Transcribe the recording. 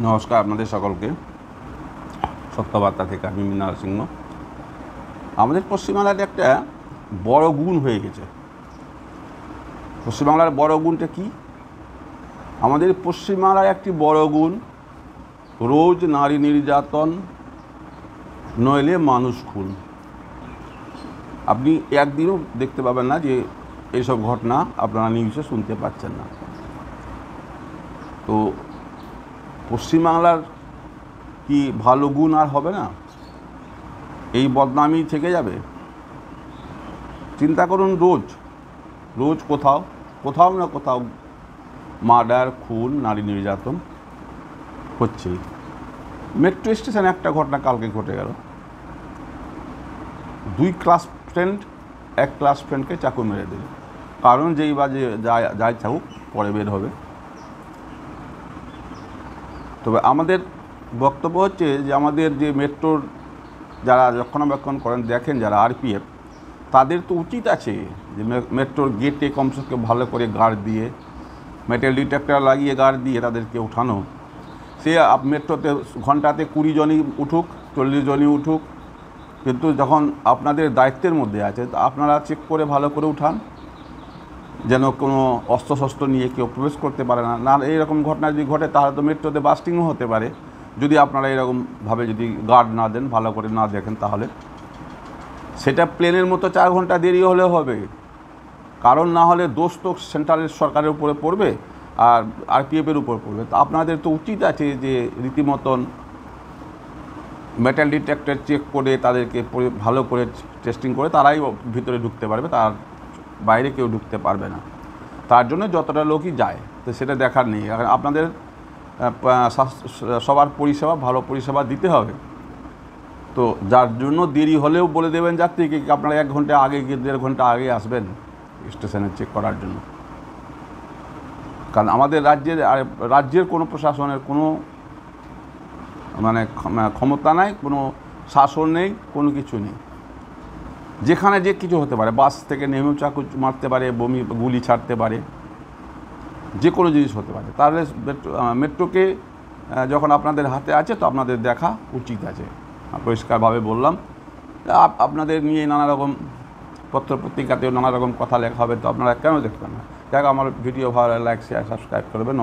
নমস্কার আপনাদের সকলকে। সত্যবার্তা থেকে আমি মৃণাল সিংহ। আমাদের পশ্চিমবাংলার একটা বড় গুণ হয়ে গেছে। পশ্চিমবাংলার বড় গুণটা কি? আমাদের পশ্চিমবাংলার একটি বড় গুণ, রোজ নারী নির্যাতন নইলে মানুষ খুন। আপনি একদিনও দেখতে পাবেন না যে এইসব ঘটনা আপনারা নিউজে শুনতে পাচ্ছেন না। তো পশ্চিমবাংলার কি ভালো গুণ আর হবে না? এই বদনামি থেকে যাবে? চিন্তা করুন, রোজ রোজ কোথাও না কোথাও মার্ডার, খুন, নারী নির্যাতন হচ্ছেই। মেট্রো স্টেশনে একটা ঘটনা কালকে ঘটে গেল। এক ক্লাস ফ্রেন্ডকে চাকু মেরে দিল। কারণ যেই বাজে যাই থাকুক, পরে বের হবে। তবে আমাদের বক্তব্য হচ্ছে যে আমাদের যে মেট্রোর যারা রক্ষণাবেক্ষণ করেন, দেখেন যারা আরপিএফ, তাদের তো উচিত আছে যে মেট্রোর গেটে কমসে কম ভালো করে গার্ড দিয়ে, মেটাল ডিটেক্টর লাগিয়ে গার্ড দিয়ে তাদেরকে উঠানো। সে মেট্রোতে ঘন্টাতে 20 জনই উঠুক, 40 জনই উঠুক, কিন্তু যখন আপনাদের দায়িত্বের মধ্যে আছে তো আপনারা চেক করে ভালো করে উঠান, যেন কোনো অস্ত্রশস্ত্র নিয়ে কেউ প্রবেশ করতে পারে না। এইরকম ঘটনা যদি ঘটে তাহলে তো মেট্রোতে বাস্টিংও হতে পারে। যদি আপনারা এরকমভাবে যদি গার্ড না দেন, ভালো করে না দেখেন, তাহলে সেটা প্লেনের মতো 4 ঘন্টা দেরি হলেও হবে। কারণ না হলে দোষ তো সেন্ট্রালের সরকারের উপরে পড়বে আর আরপিএফের উপর পড়বে। তো আপনাদের তো উচিত আছে যে রীতিমতন মেটাল ডিটেক্টর চেক করে তাদেরকে ভালো করে টেস্টিং করে তারাই ভিতরে ঢুকতে পারবে, তার বাইরে কেউ ঢুকতে পারবে না। তার জন্য যতটা লোকই যায়, তো সেটা দেখার নেই। আপনাদের সবার পরিষেবা, ভালো পরিষেবা দিতে হবে। তো যার জন্য দেরি হলেও বলে দেবেন যাত্রীকে আপনারা 1 ঘন্টা আগে গিয়ে 1.5 ঘন্টা আগে আসবেন স্টেশনে চেক করার জন্য। কারণ আমাদের রাজ্যের কোনো প্রশাসনের কোনো ক্ষমতা নাই, কোনো শাসন নেই, কোনো কিছু নেই। যেখানে যে কিছু হতে পারে, বাস থেকে নেমেও চাকু মারতে পারে, গুলি ছাড়তে পারে, যে কোনো জিনিস হতে পারে। তাহলে মেট্রোকে যখন আপনাদের হাতে আছে তো আপনাদের দেখা উচিত আছে। পরিষ্কারভাবে বললাম, আপনাদের নিয়ে নানা রকম পত্রপত্রিকাতেও নানা রকম কথা লেখা হবে, তো আপনারা কেন দেখবেন না? যাক, আমার ভিডিও ভালো লাগলে লাইক, শেয়ার, সাবস্ক্রাইব করবেন।